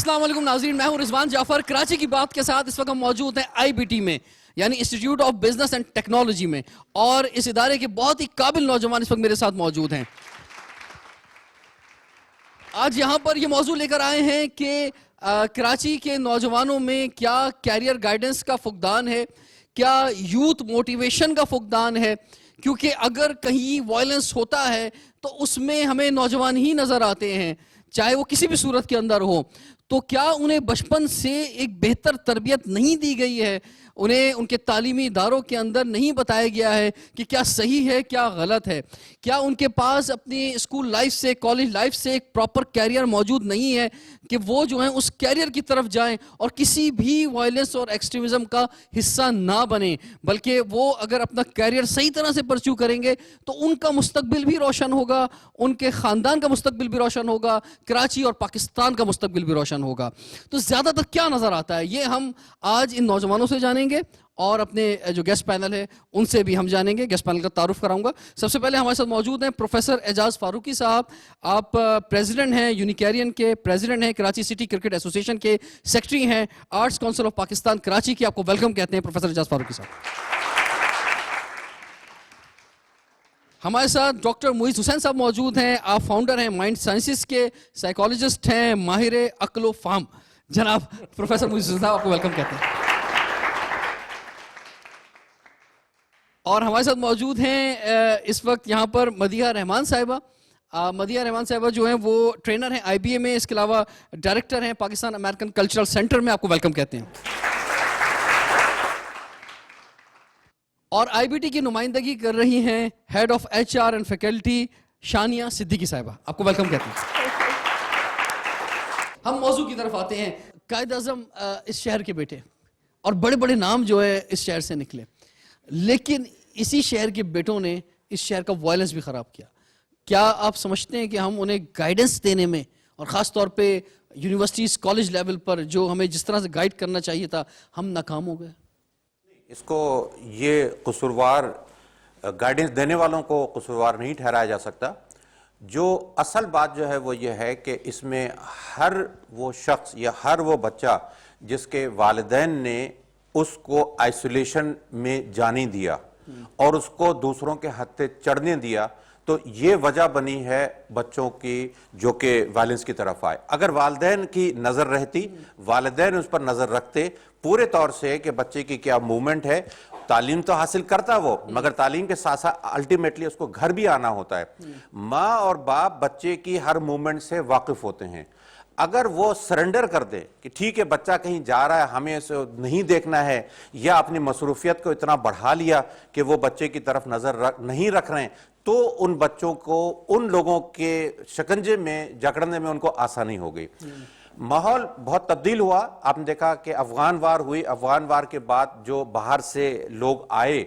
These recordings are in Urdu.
السلام علیکم ناظرین، میں ہوں رضوان جعفر کراچی کی بات کے ساتھ. اس وقت ہم موجود ہیں IBT میں، یعنی institute of business and technology میں، اور اس ادارے کے بہت ہی قابل نوجوان اس وقت میرے ساتھ موجود ہیں. آج یہاں پر یہ موضوع لے کر آئے ہیں کہ کراچی کے نوجوانوں میں کیا کیریئر گائیڈنس کا فقدان ہے، کیا یوتھ موٹیویشن کا فقدان ہے، کیونکہ اگر کہیں وائلنس ہوتا ہے تو اس میں ہمیں نوجوان ہی نظر آتے ہیں، چاہے وہ کسی بھی صورت کے اندر ہو. تو کیا انہیں بچپن سے ایک بہتر تربیت نہیں دی گئی ہے، انہیں ان کے تعلیمی اداروں کے اندر نہیں بتایا گیا ہے کہ کیا صحیح ہے کیا غلط ہے، کیا ان کے پاس اپنی اسکول لائف سے کالج لائف سے ایک پراپر کیریئر موجود نہیں ہے کہ وہ جو ہیں اس کیریئر کی طرف جائیں اور کسی بھی وائلنس اور ایکسٹریمزم کا حصہ نہ بنیں، بلکہ وہ اگر اپنا کیریئر صحیح طرح سے پرسیو کریں گے تو ان کا مستقبل بھی روشن ہوگا، ان کے خاندان کا مستقبل بھی روشن ہوگا، کراچی اور پاکستان کا مستقبل بھی روشن ہوگا. تو زیادہ تر کیا نظر آتا ہے یہ ہم آج ان نوجوانوں سے جانیں گے، اور اپنے جو گیسٹ پینل ہے ان سے بھی ہم جانیں گے. گیسٹ پینل کا تعارف کراؤں گا. سب سے پہلے ہمارے ساتھ موجود ہیں پروفیسر اعجاز فاروقی صاحب. آپ پریزیڈنٹ ہیں یونیکیرین کے، پریزیڈنٹ ہیں کراچی سٹی کرکٹ ایسوسی ایشن کے، سیکرٹری ہیں arts council of Pakistan Karachi کی. آپ کو ویلکم کہتے ہیں پروفیسر اعجاز فاروقی صاحب. ہمارے ساتھ ڈاکٹر معیز حسین صاحب موجود ہیں. آپ فاؤنڈر ہیں مائنڈ سائنسز کے، سائیکالوجسٹ ہیں، ماہر عقل و فہم. جناب پروفیسر معیز حسین صاحب آپ کو ویلکم کہتے ہیں. اور ہمارے ساتھ موجود ہیں اس وقت یہاں پر مدیحہ رحمان صاحبہ. مدیحہ رحمان صاحبہ جو ہیں وہ ٹرینر ہیں IBA میں، اس کے علاوہ ڈائریکٹر ہیں پاکستان امریکن کلچرل سینٹر میں. آپ کو ویلکم کہتے ہیں. اور IBT کی نمائندگی کر رہی ہیں head of HR and faculty Shaniya Siddiqui صاحبہ. آپ کو ویلکم کہتے ہیں. ہم موضوع کی طرف آتے ہیں. قائد اعظم اس شہر کے بیٹے، اور بڑے بڑے نام جو ہے اس شہر سے نکلے، لیکن اسی شہر کے بیٹوں نے اس شہر کا وائلنس بھی خراب کیا. کیا آپ سمجھتے ہیں کہ ہم انہیں گائیڈنس دینے میں، اور خاص طور پہ یونیورسٹیز کالج لیول پر جو ہمیں جس طرح سے گائیڈ کرنا چاہیے تھا، ہم ناکام ہو گئے؟ اس کو یہ قصوروار گائیڈنس دینے والوں کو قصوروار نہیں ٹھہرایا جا سکتا. جو اصل بات جو ہے وہ یہ ہے کہ اس میں ہر وہ شخص یا ہر وہ بچہ جس کے والدین نے اس کو آئسولیشن میں جانے دیا اور اس کو دوسروں کے ہتھے چڑھنے دیا، تو یہ وجہ بنی ہے بچوں کی جو کہ وائلنس کی طرف آئے. اگر والدین کی نظر رہتی، والدین اس پر نظر رکھتے پورے طور سے کہ بچے کی کیا موومنٹ ہے، تعلیم تو حاصل کرتا وہ، مگر تعلیم کے ساتھ ساتھ الٹیمیٹلی اس کو گھر بھی آنا ہوتا ہے. ماں اور باپ بچے کی ہر موومنٹ سے واقف ہوتے ہیں. اگر وہ سرنڈر کر دے کہ ٹھیک ہے بچہ کہیں جا رہا ہے، ہمیں اسے نہیں دیکھنا ہے، یا اپنی مصروفیت کو اتنا بڑھا لیا کہ وہ بچے کی طرف نظر نہیں رکھ رہے ہیں، تو ان بچوں کو ان لوگوں کے شکنجے میں جکڑنے میں ان کو آسانی ہو گئی. ماحول بہت تبدیل ہوا. آپ نے دیکھا کہ افغان وار ہوئی، افغان وار کے بعد جو باہر سے لوگ آئے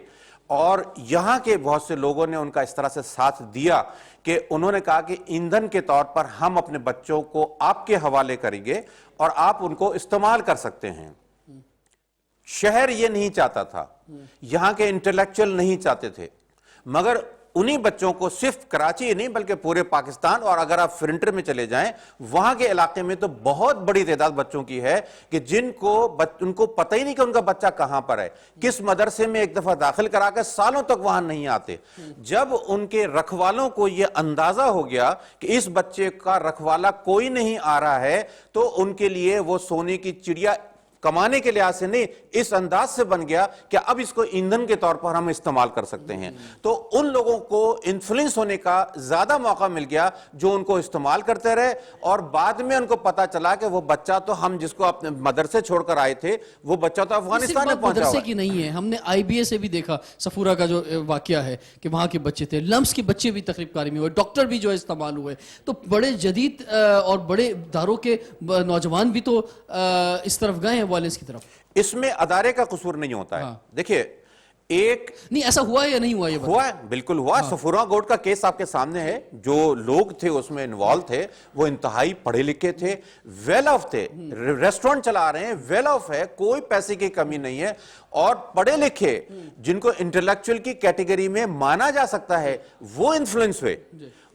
اور یہاں کے بہت سے لوگوں نے ان کا اس طرح سے ساتھ دیا کہ انہوں نے کہا کہ ایندھن کے طور پر ہم اپنے بچوں کو آپ کے حوالے کریں گے اور آپ ان کو استعمال کر سکتے ہیں. شہر یہ نہیں چاہتا تھا، یہاں کے انٹلیکچوئل نہیں چاہتے تھے، مگر انہی بچوں کو صرف کراچی ہی نہیں بلکہ پورے پاکستان، اور اگر آپ فرنٹر میں چلے جائیں وہاں کے علاقے میں تو بہت بڑی تعداد بچوں کی ہے کہ ان کو پتہ ہی نہیں کہ ان کا بچہ کہاں پر ہے، کس مدرسے میں ایک دفعہ داخل کرا کر سالوں تک وہاں نہیں آتے. جب ان کے رکھوالوں کو یہ اندازہ ہو گیا کہ اس بچے کا رکھوالا کوئی نہیں آ رہا ہے، تو ان کے لیے وہ سونے کی چڑیا کمانے کے لحاظ سے نہیں، اس انداز سے بن گیا کہ اب اس کو ایندھن کے طور پر ہم استعمال کر سکتے ہیں. تو ان لوگوں کو انفلوئنس ہونے کا زیادہ موقع مل گیا جو ان کو استعمال کرتے رہے، اور بعد میں ان کو پتا چلا کہ وہ بچہ تو ہم جس کو اپنے مدرسے چھوڑ کر آئے تھے وہ بچہ تو افغانستان میں پہنچا ہوا ہے. مدرسے کی نہیں ہے، ہم نے IBA سے بھی دیکھا صفورہ کا جو واقعہ ہے کہ وہاں کے بچے تھے، لمس کے بچے بھی تقریب کاری میں ہوئے، ڈاکٹر بھی جو استعمال ہوئے. تو بڑے جدید اور بڑے اداروں کے نوجوان بھی تو اس طرف گئے ہیں وائلنس کی طرف. اس میں ادارے کا قصور نہیں ہوتا ہے. دیکھیے ایک نہیں ایسا ہوا ہے یا نہیں ہوا؟ یہ ہوا ہے، بالکل ہوا. صفورہ گوٹ کا کیس آپ کے سامنے ہے. جو لوگ تھے اس میں انوالو تھے وہ انتہائی پڑھے لکھے تھے، ویل آف تھے، ریسٹورنٹ چلا رہے ہیں، ویل آف ہے، کوئی پیسے کی کمی نہیں ہے، اور پڑھے لکھے جن کو انٹلیکچوئل کی کیٹیگری میں مانا جا سکتا ہے وہ انفلوئنس ہوئے.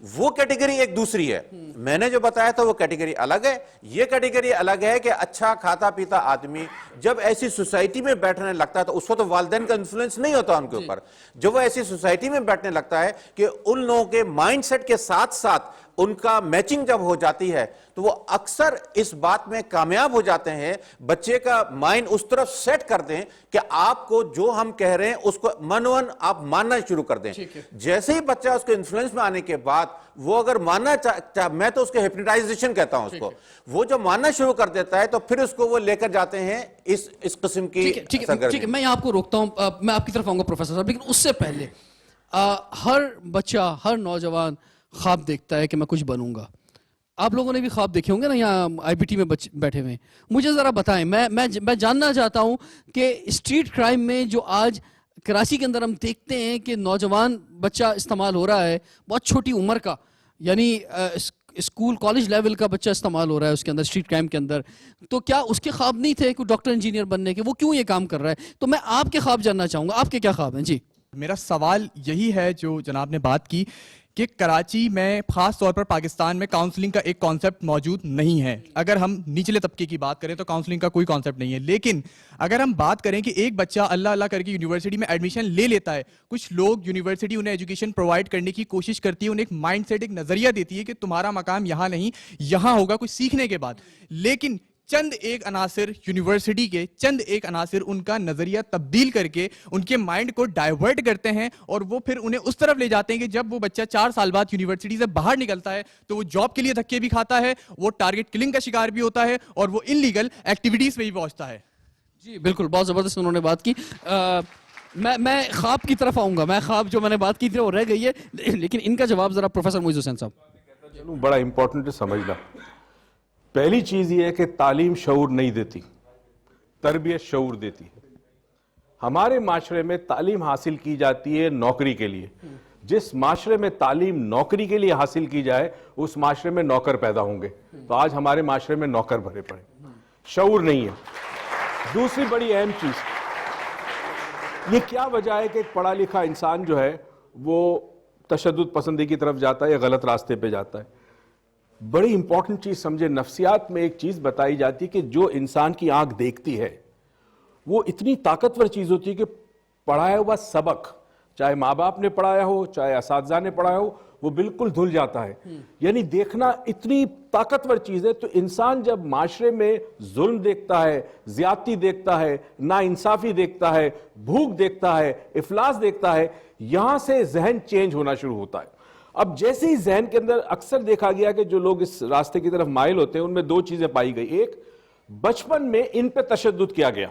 وہ کیٹیگری ایک دوسری ہے. میں نے جو بتایا تھا وہ کیٹیگری الگ ہے. یہ کیٹیگری الگ ہے کہ اچھا کھاتا پیتا آدمی جب ایسی سوسائٹی میں بیٹھنے لگتا ہے تو اس وقت تو والدین کا انفلوئنس نہیں ہوتا ان کے اوپر. جب وہ ایسی سوسائٹی میں بیٹھنے لگتا ہے کہ ان لوگوں کے مائنڈ سیٹ کے ساتھ ساتھ ان کا میچنگ جب ہو جاتی ہے تو وہ اکثر اس بات میں کامیاب ہو جاتے ہیں, بچے کا مائنڈ اس طرف سیٹ کر دیں کہ آپ کو جو ہم کہہ رہے ہیں اس کو منون آپ ماننا شروع کر دیں. جیسے ہی بچہ اس کے انفلوئنس میں آنے کے بعد وہ اگر ماننا میں تو اس کے ہپنوٹائزیشن کہتا ہوں اس کو, وہ جو ماننا شروع کر دیتا ہے تو پھر اس کو وہ لے کر جاتے ہیں اس قسم کی ٹھیک ہے. میں آپ کو روکتا ہوں, میں آپ کی طرف آؤں گا پروفیسر صاحب, لیکن اس سے پہلے ہر بچہ, ہر نوجوان خواب دیکھتا ہے کہ میں کچھ بنوں گا. آپ لوگوں نے بھی خواب دیکھے ہوں گے نا یہاں آئی بی ٹی میں بیٹھے ہوئے. مجھے ذرا بتائیں, میں جاننا چاہتا ہوں کہ اسٹریٹ کرائم میں جو آج کراچی کے اندر ہم دیکھتے ہیں کہ نوجوان بچہ استعمال ہو رہا ہے, بہت چھوٹی عمر کا, یعنی اسکول کالج لیول کا بچہ استعمال ہو رہا ہے اس کے اندر, اسٹریٹ کرائم کے اندر, تو کیا اس کے خواب نہیں تھے کہ ڈاکٹر انجینئر بننے کے؟ وہ کیوں یہ کام کر رہا ہے؟ تو میں آپ کے خواب جاننا چاہوں گا, آپ کے کیا خواب ہیں؟ جی میرا سوال یہی ہے جو جناب نے بات کی کہ کراچی میں خاص طور پر پاکستان میں کاؤنسلنگ کا ایک کانسیپٹ موجود نہیں ہے. اگر ہم نچلے طبقے کی بات کریں تو کاؤنسلنگ کا کوئی کانسیپٹ نہیں ہے. لیکن اگر ہم بات کریں کہ ایک بچہ اللہ اللہ کر کے یونیورسٹی میں ایڈمیشن لے لیتا ہے, کچھ لوگ یونیورسٹی انہیں ایجوکیشن پرووائڈ کرنے کی کوشش کرتی ہے, انہیں ایک مائنڈ سیٹ, ایک نظریہ دیتی ہے کہ تمہارا مقام یہاں نہیں یہاں ہوگا کچھ سیکھنے کے بعد. لیکن چند ایک عناصر یونیورسٹی کے, چند ایک عناصر ان کا نظریہ تبدیل کر کے ان کے مائنڈ کو ڈائیورٹ کرتے ہیں, اور وہ پھر انہیں اس طرف لے جاتے ہیں کہ جب وہ بچہ 4 سال بعد یونیورسٹی سے باہر نکلتا ہے تو وہ جاب کے لیے دھکے بھی کھاتا ہے, وہ ٹارگٹ کلنگ کا شکار بھی ہوتا ہے, اور وہ انلیگل ایکٹیویٹیز پہ بھی پہنچتا ہے. جی بالکل, بہت زبردست انہوں نے بات کی. میں خواب کی طرف آؤں گا. میں خواب جو میں نے بات کی تھی وہ رہ گئی ہے, لیکن ان کا جواب ذرا پروفیسر معیز حسین صاحب. بڑا امپورٹنٹ ہے سمجھنا. پہلی چیز یہ ہے کہ تعلیم شعور نہیں دیتی, تربیت شعور دیتی ہے. ہمارے معاشرے میں تعلیم حاصل کی جاتی ہے نوکری کے لیے. جس معاشرے میں تعلیم نوکری کے لیے حاصل کی جائے اس معاشرے میں نوکر پیدا ہوں گے. تو آج ہمارے معاشرے میں نوکر بھرے پڑے, شعور نہیں ہے. دوسری بڑی اہم چیز یہ کیا وجہ ہے کہ ایک پڑھا لکھا انسان جو ہے وہ تشدد پسندی کی طرف جاتا ہے یا غلط راستے پہ جاتا ہے. بڑی امپورٹنٹ چیز سمجھے, نفسیات میں ایک چیز بتائی جاتی ہے کہ جو انسان کی آنکھ دیکھتی ہے وہ اتنی طاقتور چیز ہوتی ہے کہ پڑھایا ہوا سبق, چاہے ماں باپ نے پڑھایا ہو چاہے اساتذہ نے پڑھایا ہو, وہ بالکل دھل جاتا ہے. یعنی دیکھنا اتنی طاقتور چیز ہے. تو انسان جب معاشرے میں ظلم دیکھتا ہے, زیادتی دیکھتا ہے, ناانصافی دیکھتا ہے, بھوک دیکھتا ہے, افلاس دیکھتا ہے, یہاں سے ذہن چینج ہونا شروع ہوتا ہے. اب جیسے ہی ذہن کے اندر اکثر دیکھا گیا کہ جو لوگ اس راستے کی طرف مائل ہوتے ہیں ان میں 2 چیزیں پائی گئی. ایک, بچپن میں ان پہ تشدد کیا گیا,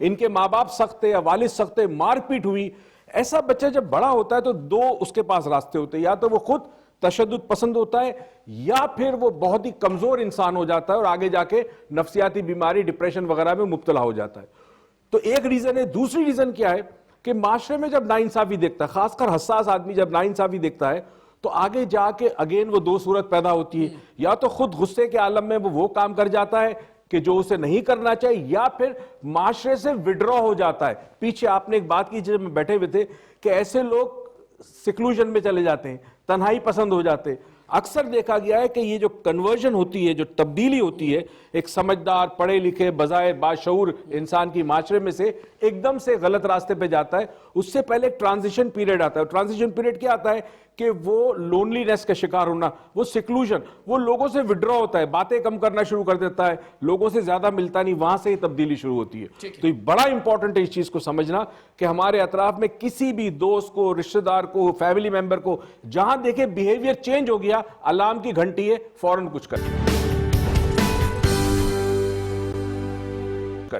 ان کے ماں باپ سخت تھے یا والد سخت تھے, مار پیٹ ہوئی. ایسا بچہ جب بڑا ہوتا ہے تو 2 اس کے پاس راستے ہوتے ہیں, یا تو وہ خود تشدد پسند ہوتا ہے یا پھر وہ بہت ہی کمزور انسان ہو جاتا ہے اور آگے جا کے نفسیاتی بیماری, ڈپریشن وغیرہ میں مبتلا ہو جاتا ہے. تو ایک ریزن ہے. دوسری ریزن کیا ہے کہ معاشرے میں جب ناانصافی دیکھتا ہے, خاص کر حساس آدمی جب ناانصافی دیکھتا ہے تو آگے جا کے اگین وہ 2 صورت پیدا ہوتی ہے. یا تو خود غصے کے عالم میں وہ کام کر جاتا ہے کہ جو اسے نہیں کرنا چاہیے, یا پھر معاشرے سے وڈرا ہو جاتا ہے. پیچھے آپ نے ایک بات کی جب میں بیٹھے ہوئے تھے کہ ایسے لوگ سیکلوژن میں چلے جاتے ہیں, تنہائی پسند ہو جاتے ہیں. اکثر دیکھا گیا ہے کہ یہ جو کنورژن ہوتی ہے, جو تبدیلی ہوتی ہے ایک سمجھدار, پڑھے لکھے, بظاہر باشعور انسان کی معاشرے میں سے ایک دم سے غلط راستے پہ جاتا ہے, اس سے پہلے ایک ٹرانزیشن پیریڈ آتا ہے. ٹرانزیشن پیریڈ کیا آتا ہے کہ وہ لونلی نیس کا شکار ہونا, وہ سیکلوژن, وہ لوگوں سے وڈرا ہوتا ہے, باتیں کم کرنا شروع کر دیتا ہے, لوگوں سے زیادہ ملتا نہیں, وہاں سے یہ تبدیلی شروع ہوتی ہے. تو یہ بڑا امپورٹنٹ ہے اس چیز کو سمجھنا کہ ہمارے اطراف میں کسی بھی دوست کو, رشتہ دار کو, فیملی ممبر کو جہاں دیکھیں بیہیویئر چینج ہو گیا, الارم کی گھنٹی ہے, فوراً کچھ کریں.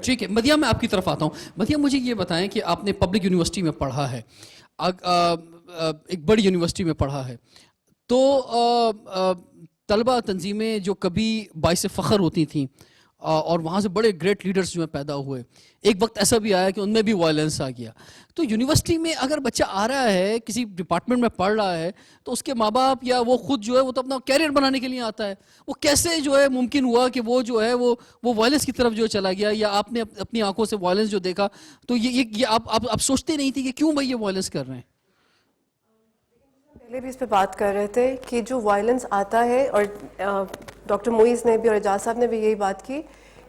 ٹھیک ہے مدیہ, میں آپ کی طرف آتا ہوں. مدیہ, مجھے یہ بتائیں کہ آپ نے پبلک یونیورسٹی میں پڑھا ہے, ایک بڑی یونیورسٹی میں پڑھا ہے, تو طلبہ تنظیمیں جو کبھی باعث فخر ہوتی تھیں اور وہاں سے بڑے گریٹ لیڈرز جو ہیں پیدا ہوئے, ایک وقت ایسا بھی آیا کہ ان میں بھی وائلنس آ گیا. تو یونیورسٹی میں اگر بچہ آ رہا ہے, کسی ڈپارٹمنٹ میں پڑھ رہا ہے, تو اس کے ماں باپ یا وہ خود جو ہے وہ تو اپنا کیریئر بنانے کے لیے آتا ہے. وہ کیسے جو ہے ممکن ہوا کہ وہ جو ہے وہ وائلنس کی طرف جو چلا گیا, یا آپ نے اپنی آنکھوں سے وائلنس جو دیکھا تو یہ آپ سوچتے نہیں تھے کہ کیوں بھائی یہ وائلنس کر رہے ہیں؟ پہلے بھی اس پہ بات کر رہے تھے کہ جو وائلنس آتا ہے، اور ڈاکٹر موئز نے بھی اور اعجاز صاحب نے بھی یہی بات کی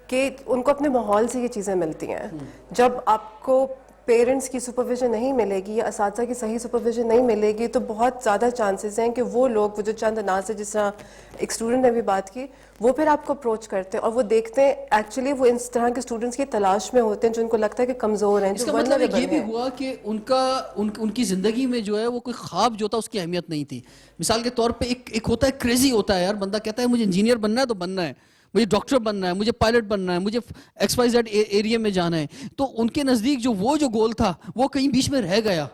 کہ ان کو اپنے ماحول سے یہ چیزیں ملتی ہیں. جب آپ کو پیرنٹس کی سپرویژن نہیں ملے گی یا اساتذہ کی صحیح سپرویژن نہیں ملے گی تو بہت زیادہ چانسز ہیں کہ وہ لوگ، وہ جو چند اناز سے، جس طرح ایک اسٹوڈنٹ نے بھی بات کی، وہ پھر آپ کو اپروچ کرتے ہیں اور وہ دیکھتے ہیں ایکچولی وہ اس طرح کے اسٹوڈنٹس کی تلاش میں ہوتے ہیں جو ان کو لگتا ہے کہ کمزور ہیں. اس کا مطلب یہ بھی ہوا کہ ان کی زندگی میں جو ہے وہ کوئی خواب جو تھا اس کی اہمیت نہیں تھی. مثال کے طور پہ ایک ہوتا ہے کریزی ہوتا ہے یار، بندہ کہتا ہے مجھے انجینئر بننا ہے تو بننا ہے، مجھے ڈاکٹر بننا ہے، مجھے پائلٹ بننا ہے، مجھے ایکس وائی زیڈ ایریا میں جانا ہے. تو ان کے نزدیک جو گول تھا وہ کہیں بیچ میں رہ گیا.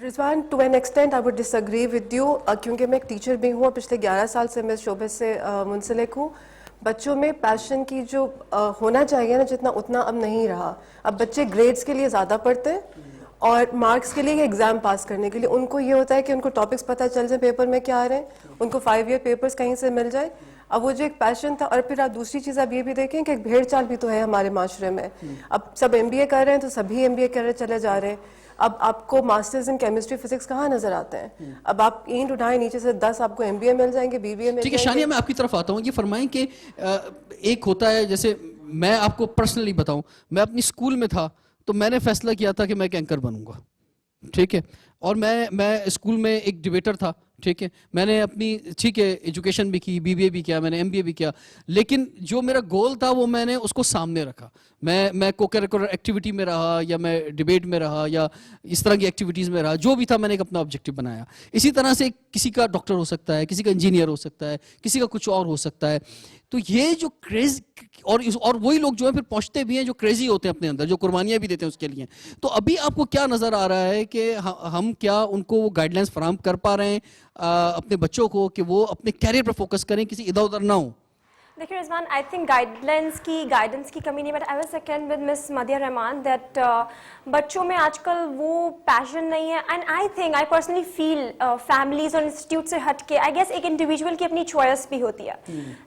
Rizwan, to an extent I would disagree ایگری ود یو، کیونکہ میں ایک ٹیچر بھی ہوں اور پچھلے 11 سال سے میں اس شعبے سے منسلک ہوں. بچوں میں پیشن کی جو ہونا چاہیے نا جتنا، اتنا اب نہیں رہا. اب بچے گریڈز کے لیے زیادہ پڑھتے ہیں اور مارکس کے لیے، ایگزام پاس کرنے کے لیے. ان کو یہ ہوتا ہے کہ ان کو ٹاپکس پتہ چل جائیں پیپر میں کیا آ رہے ہیں، ان کو 5 ایئر پیپرز کہیں سے مل جائے. اب وہ جو ایک پیشن تھا، اور پھر آپ دوسری چیز آپ یہ بھی دیکھیں کہ ایک بھیڑ چال بھی تو ہے ہمارے معاشرے میں. اب سب MBA کر رہے ہیں تو سبھی MBA کر رہے چلے جا رہے ہیں. اب آپ کو ماسٹرز ان کیمسٹری فزکس کہاں نظر آتے ہیں؟ اب آپ اینٹ اٹھائیں نیچے سے 10 آپ کو MBA مل جائیں گے، BBA مل ٹھیک ہے جائیں گے. شانیہ، میں آپ کی طرف آتا ہوں. یہ فرمائیں کہ ایک ہوتا ہے، جیسے میں آپ کو پرسنلی بتاؤں، میں اپنی اسکول میں تھا تو میں نے فیصلہ کیا تھا کہ میں ایک اینکر بنوں گا. ٹھیک ہے، اور میں اسکول میں ایک ڈیبیٹر تھا. ٹھیک ہے، میں نے اپنی ایجوکیشن بھی کی، BBA بھی کیا، میں نے MBA بھی کیا، لیکن جو میرا گول تھا وہ میں نے اس کو سامنے رکھا. میں کو کریکولر ایکٹیویٹی میں رہا، یا میں ڈیبیٹ میں رہا، یا اس طرح کی ایکٹیویٹیز میں رہا. جو بھی تھا میں نے ایک اپنا آبجیکٹیو بنایا. اسی طرح سے کسی کا ڈاکٹر ہو سکتا ہے، کسی کا انجینئر ہو سکتا ہے، کسی کا کچھ اور ہو سکتا ہے. تو یہ جو کریز اور وہی لوگ جو ہیں پھر پہنچتے بھی ہیں جو کریزی ہوتے ہیں اپنے اندر، جو قربانیاں بھی دیتے ہیں اس کے لیے. تو ابھی آپ کو کیا نظر آ رہا ہے کہ ہم کیا ان کو وہ گائیڈ لائنس فراہم کر پا رہے ہیں اپنے بچوں کو کہ وہ اپنے کیریئر پر فوکس کریں، کسی ادھر ادھر نہ ہوں؟ دیکھیے رضوان، آئی تھنک گائیڈنس کی کمی نہیں، but I will second with Miss Madiha Rehman that بچوں میں آج کل وہ پیشن نہیں ہے. And I personally feel families اور انسٹیٹیوٹ سے ہٹ کے آئی گیس ایک انڈیویجول کی اپنی چوائس بھی ہوتی ہے.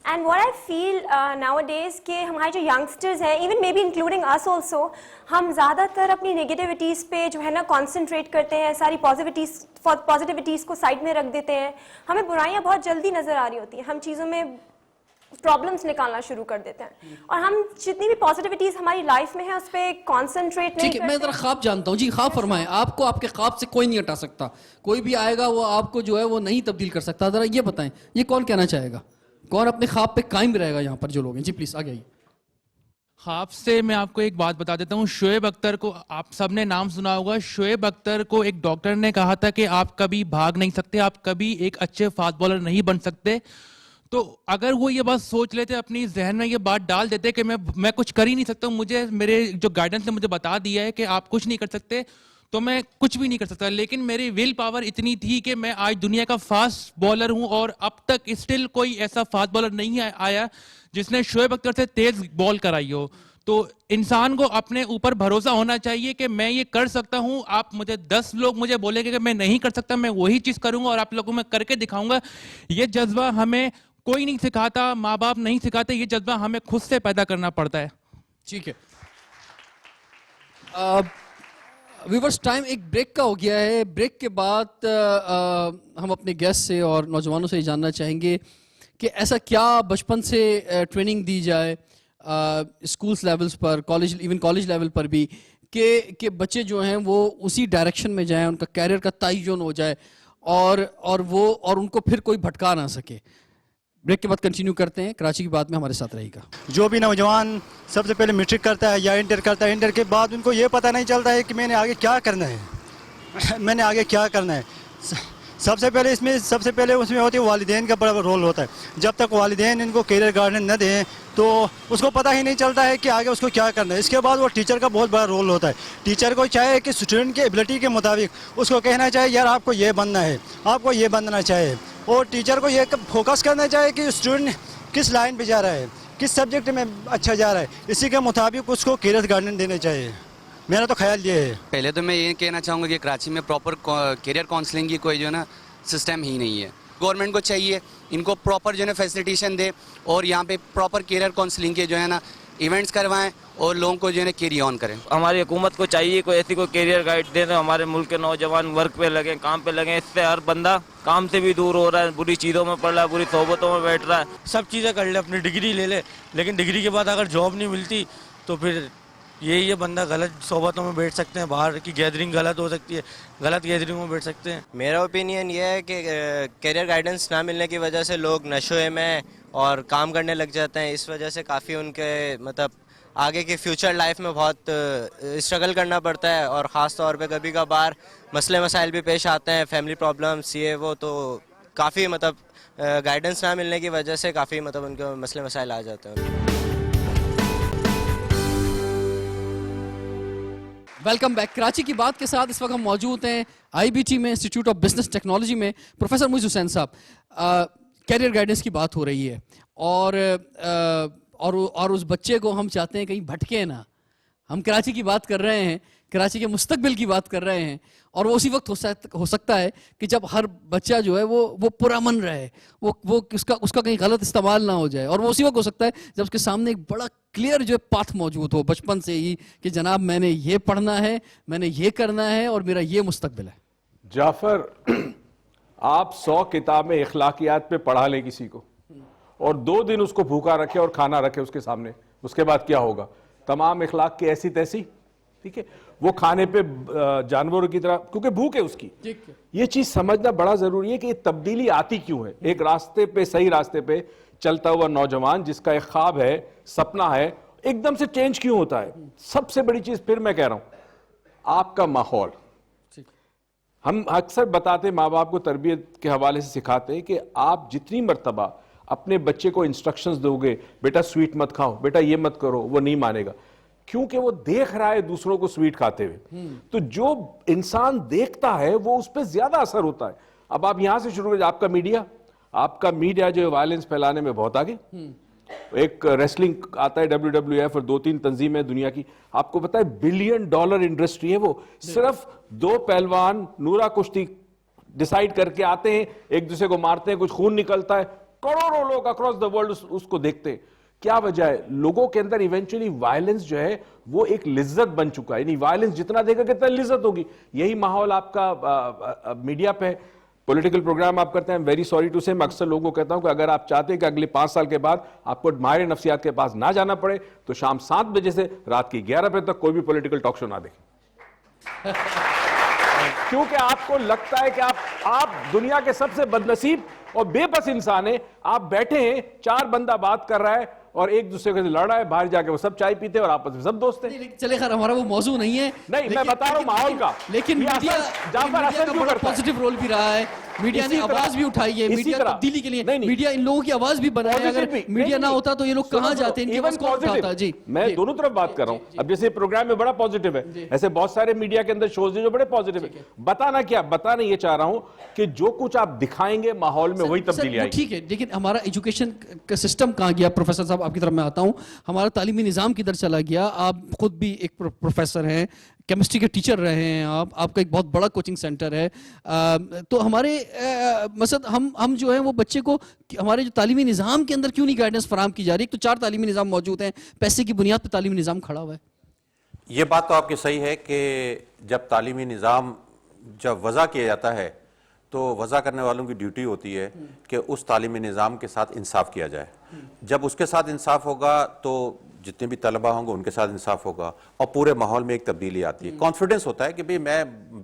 And what I feel nowadays کہ ہمارے جو ینگسٹرز ہیں، even may be including us also, ہم زیادہ تر اپنی نگیٹیوٹیز پہ جو ہے نا کانسنٹریٹ کرتے ہیں، ساری پازیٹیوٹیز کو سائڈ میں رکھ دیتے ہیں. ہمیں برائیاں بہت جلدی نظر آ رہی ہوتی ہیں، ہم چیزوں میں پرابلمس نکالنا شروع کر دیتے ہیں، اور ہم جتنی بھی پازیٹیوٹیز ہماری لائف میں ہے اس پہ کانسنٹریٹ نہیں ٹھیک ہے، میں ذرا خواب جانتا ہوں. جی خواب فرمائیں. آپ کو آپ کے خواب سے کوئی نہیں ہٹا سکتا، کوئی بھی آئے گا وہ آپ کو جو ہے وہ نہیں تبدیل کر سکتا. ذرا یہ بتائیں، یہ کون کہنا چاہے گا، کون اپنے خواب پہ قائم رہے گا یہاں پر جو لوگ ہیں؟ جی پلیز آگے آئیے. خواب سے میں آپ کو ایک بات بتا دیتا ہوں. شعیب اختر کو آپ سب نے نام سنا ہوگا. شعیب اختر کو ایک ڈاکٹر نے کہا تھا کہ آپ کبھی بھاگ نہیں سکتے، آپ کبھی ایک اچھے فاسٹ بالر نہیں بن سکتے. تو اگر وہ یہ بات سوچ لیتے، اپنی ذہن میں یہ بات ڈال دیتے کہ میں کچھ کر ہی نہیں سکتا، مجھے میرے جو گائیڈنس نے مجھے بتا دیا ہے کہ آپ کچھ نہیں کر سکتے، تو میں کچھ بھی نہیں کر سکتا. لیکن میری ول پاور اتنی تھی کہ میں آج دنیا کا فاسٹ بالر ہوں، اور اب تک اسٹل کوئی ایسا فاسٹ بالر نہیں آیا جس نے شعیب اختر سے تیز بال کرائی ہو. تو انسان کو اپنے اوپر بھروسہ ہونا چاہیے کہ میں یہ کر سکتا ہوں. آپ مجھے 10 لوگ مجھے بولیں گے کہ میں نہیں کر سکتا، میں وہی چیز کروں گا اور آپ لوگوں میں کر کے دکھاؤں گا. یہ جذبہ ہمیں کوئی نہیں سکھاتا، ماں باپ نہیں سکھاتے، یہ جذبہ ہمیں خود سے پیدا کرنا پڑتا ہے. ٹھیک ہے ویورز، ٹائم ایک بریک کا ہو گیا ہے. بریک کے بعد ہم اپنے گیسٹ سے اور نوجوانوں سے یہ جاننا چاہیں گے کہ ایسا کیا بچپن سے ٹریننگ دی جائے اسکولس لیولز پر، ایون کالج لیول پر بھی، کہ بچے جو ہیں وہ اسی ڈائریکشن میں جائیں، ان کا کیریئر کا تعین ہو جائے اور ان کو پھر کوئی بھٹکا نہ سکے. بریک کے بعد کنٹینیو کرتے ہیں. کراچی کی بات میں ہمارے ساتھ رہے گا. جو بھی نوجوان سب سے پہلے میٹرک کرتا ہے یا انٹر کرتا ہے، انٹر کے بعد ان کو یہ پتہ نہیں چلتا ہے کہ میں نے آگے کیا کرنا ہے. سب سے پہلے اس میں ہوتی ہے والدین کا بڑا رول ہوتا ہے. جب تک والدین ان کو کیریئر گائیڈنس نہ دیں تو اس کو پتہ ہی نہیں چلتا ہے کہ آگے اس کو کیا کرنا ہے. اس کے بعد وہ ٹیچر کا بہت بڑا رول ہوتا ہے. ٹیچر کو چاہے کہ اسٹوڈنٹ کی ایبلٹی کے مطابق اس کو کہنا چاہے یار آپ کو یہ بننا ہے، آپ کو یہ بننا چاہے. اور ٹیچر کو یہ فوکس کرنا چاہے کہ اسٹوڈنٹ کس لائن پہ جا رہا ہے، کس سبجیکٹ میں اچھا جا رہا ہے، اسی کے مطابق اس کو کیریئر گائیڈنس دینا چاہیے. میرا تو خیال یہ ہے. پہلے تو میں یہ کہنا چاہوں گا کہ کراچی میں پراپر کیریئر کاؤنسلنگ کی کوئی جو ہے نا سسٹم ہی نہیں ہے. گورنمنٹ کو چاہیے ان کو پراپر جو ہے نا فیسلیٹیشن دے اور یہاں پہ پراپر کیریئر کاؤنسلنگ کے جو ہے نا ایونٹس کروائیں اور لوگوں کو جو ہے نا کیری آن کریں. ہماری حکومت کو چاہیے کوئی ایسی کوئی کیریئر گائیڈ دے تو ہمارے ملک کے نوجوان ورک پہ لگیں, کام پہ لگیں. اس سے ہر بندہ کام سے بھی دور ہو رہا ہے, بری چیزوں میں پڑ رہا ہے, بری صحبتوں میں بیٹھ رہا ہے. سب چیزیں کر لے, اپنی ڈگری لے لے, لیکن ڈگری کے بعد اگر جاب نہیں ملتی تو پھر یہی ہے بندہ غلط صحبتوں میں بیٹھ سکتے ہیں, باہر کی گیدرنگ غلط ہو سکتی ہے, غلط گیدرنگ میں بیٹھ سکتے ہیں. میرا اوپینین یہ ہے کہ کیریئر گائیڈنس نہ ملنے کی وجہ سے لوگ نشے میں اور کام کرنے لگ جاتے ہیں. اس وجہ سے کافی ان کے مطلب آگے کی فیوچر لائف میں بہت اسٹرگل کرنا پڑتا ہے, اور خاص طور پہ کبھی کبھار مسئلے مسائل بھی پیش آتے ہیں, فیملی پرابلمس یہ وہ, تو کافی مطلب گائیڈنس نہ ملنے کی وجہ سے کافی مطلب ان کے مسئلے مسائل آ جاتے ہیں. Welcome back. کراچی کی بات کے ساتھ اس وقت ہم موجود ہیں IBT میں, انسٹیٹیوٹ آف بزنس ٹیکنالوجی میں. پروفیسر معیز حسین صاحب, کیریئر گائیڈنس کی بات ہو رہی ہے اور اس بچے کو ہم چاہتے ہیں کہیں بھٹکے نہ. ہم کراچی کی بات کر رہے ہیں, کراچی کے مستقبل کی بات کر رہے ہیں, اور وہ اسی وقت ہو سکتا ہے کہ جب ہر بچہ جو ہے وہ پرامن رہے, وہ اس کا کہیں غلط استعمال نہ ہو جائے, اور وہ اسی وقت ہو سکتا ہے جب اس کے سامنے ایک بڑا کلیئر جو ہے پاتھ موجود ہو بچپن سے ہی کہ جناب میں نے یہ پڑھنا ہے, میں نے یہ کرنا ہے, اور میرا یہ مستقبل ہے. جعفر, آپ 100 کتابیں اخلاقیات پہ پڑھا لیں کسی کو اور 2 دن اس کو بھوکا رکھے اور کھانا رکھے اس کے سامنے, اس کے بعد کیا ہوگا؟ تمام اخلاق کی ایسی تیسی, ٹھیک ہے, وہ کھانے پہ جانوروں کی طرح, کیونکہ بھوک ہے اس کی. یہ چیز سمجھنا بڑا ضروری ہے کہ یہ تبدیلی آتی کیوں ہے. ایک راستے پہ, صحیح راستے پہ چلتا ہوا نوجوان جس کا ایک خواب ہے, سپنا ہے, ایک دم سے چینج کیوں ہوتا ہے؟ سب سے بڑی چیز پھر میں کہہ رہا ہوں, آپ کا ماحول. ہم اکثر بتاتے, ماں باپ کو تربیت کے حوالے سے سکھاتے کہ آپ جتنی مرتبہ اپنے بچے کو انسٹرکشنز دو گے, بیٹا سویٹ مت کھاؤ, بیٹا یہ مت کرو, وہ نہیں مانے گا, کیونکہ وہ دیکھ رہا ہے دوسروں کو سویٹ کھاتے ہوئے. تو جو انسان دیکھتا ہے وہ اس پہ زیادہ اثر ہوتا ہے. اب آپ یہاں سے شروع کریں, آپ کا میڈیا جو ہے وائلنس پھیلانے میں بہت آگے. ایک ریسلنگ آتا ہے WWF اور 2-3 تنظیمیں دنیا کی, آپ کو پتا ہے $1 بلین انڈسٹری ہے وہ. صرف 2 پہلوان نورا کشتی ڈیسائیڈ کر کے آتے ہیں, ایک دوسرے کو مارتے ہیں, کچھ خون نکلتا ہے, کروڑوں لوگ اکراس دا ورلڈ اس کو دیکھتے ہیں. کیا وجہ ہے؟ لوگوں کے اندر ایونچولی وائلنس جو ہے وہ ایک لذت بن چکا ہے. یعنی وائلنس جتنا دیکھا کتنا لذت ہوگی. یہی ماحول آپ کا میڈیا پہ پولیٹیکل پروگرام آپ کرتے ہیں. ویری سوری ٹو سے, میں اکثر لوگوں کو کہتا ہوں کہ اگر آپ چاہتے ہیں کہ اگلے 5 سال کے بعد آپ کو ماہر نفسیات کے پاس نہ جانا پڑے تو شام 7 بجے سے رات کی 11 بجے تک کوئی بھی پولیٹیکل ٹاک شو نہ دیکھیں. کیونکہ آپ کو لگتا ہے کہ آپ دنیا کے سب سے بد نصیب اور بے بس انسان ہیں. آپ بیٹھے ہیں, 4 بندہ بات کر رہا ہے اور ایک دوسرے سے لڑ رہا ہے, باہر جا کے وہ سب چائے پیتے ہیں اور آپس میں سب دوست ہیں. چلے خیر, ہمارا وہ موضوع نہیں ہے. نہیں, میں بتا رہا ہوں ماحول کا. لیکن میڈیا کا بڑا پازیٹیو رول بھی رہا ہے. میڈیا نے آواز بھی اٹھائی ہے, میڈیا تبدیلی کے لیے میڈیا ان لوگوں کی آواز بھی بنائی ہے. اگر میڈیا نہ ہوتا تو یہ لوگ کہاں جاتے, ان کی آواز کون اٹھاتا؟ جی, میں دونوں طرف بات کر رہا ہوں. اب جیسے پروگرام میں بڑا پازیٹیو ہے, ایسے بہت سارے میڈیا کے اندر شوز ہیں جو بڑے پازیٹیو ہیں. بتانا یہ چاہ رہا ہوں کہ جو کچھ آپ دکھائیں گے ماحول میں وہی تبدیلی آئے گی. ٹھیک ہے, لیکن ہمارا ایجوکیشن کا سسٹم کہاں گیا؟ پروفیسر صاحب آپ کی طرف میں آتا ہوں. ہمارا تعلیمی نظام کدھر چلا گیا؟ آپ خود بھی ایک پروفیسر ہیں, کیمسٹری کے ٹیچر رہے ہیں, آپ کا ایک بہت بڑا کوچنگ سینٹر ہے. تو ہمارے مثلا ہم جو ہیں وہ بچے کو ہمارے جو تعلیمی نظام کے اندر کیوں نہیں گائیڈنس فراہم کی جا رہی؟ ایک تو 4 تعلیمی نظام موجود ہیں, پیسے کی بنیاد پہ تعلیمی نظام کھڑا ہوا ہے. یہ بات تو آپ کی صحیح ہے کہ جب تعلیمی نظام جب وضع کیا جاتا ہے تو وضع کرنے والوں کی ڈیوٹی ہوتی ہے کہ اس تعلیمی نظام کے ساتھ انصاف کیا جائے. جب اس کے ساتھ انصاف ہوگا تو جتنے بھی طلبہ ہوں گے ان کے ساتھ انصاف ہوگا اور پورے ماحول میں ایک تبدیلی آتی ہے. کانفیڈنس ہوتا ہے کہ بھئی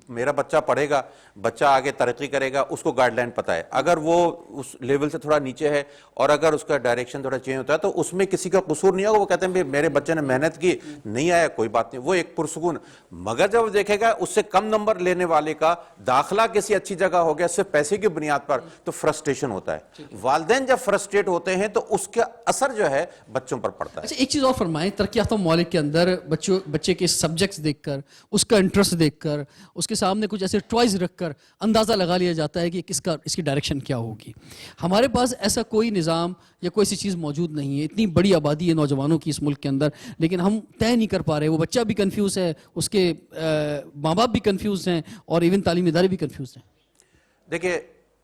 میرا بچہ پڑھے گا, بچہ آگے ترقی کرے گا, اس کو گائیڈ لائن پتہ ہے. اگر وہ اس لیول سے تھوڑا نیچے ہے اور اگر اس کا ڈائریکشن تھوڑا چینج ہوتا ہے تو اس میں کسی کا قصور نہیں ہوگا. وہ کہتے ہیں بھئی میرے بچے نے محنت کی, نہیں آیا کوئی بات نہیں, وہ ایک پرسکون. مگر جب وہ دیکھے گا اس سے کم نمبر لینے والے کا داخلہ کسی اچھی جگہ ہو گیا صرف پیسے کی بنیاد پر, تو فرسٹریشن ہوتا ہے. والدین جب فرسٹریٹ ہوتے ہیں تو اس کا اثر جو ہے بچوں پر پڑتا ہے. اچھا, ایک چیز اور فرمائیں, ترقی یافتہ ممالک کے اندر بچے کے سبجیکٹس دیکھ کر, اس کا انٹرسٹ دیکھ کر, اس کے سامنے کچھ ایسے ٹوائز رکھ کر اندازہ لگا لیا جاتا ہے کہ اس کی ڈائریکشن کیا ہوگی. ہمارے پاس ایسا کوئی نظام یا کوئی ایسی چیز موجود نہیں ہے. اتنی بڑی آبادی ہے نوجوانوں کی اس ملک کے اندر, لیکن ہم طے نہیں کر پا رہے. وہ بچہ بھی کنفیوز ہے, اس کے ماں باپ بھی کنفیوز ہیں, اور ایون تعلیمی ادارے بھی کنفیوز ہیں. دیکھیں,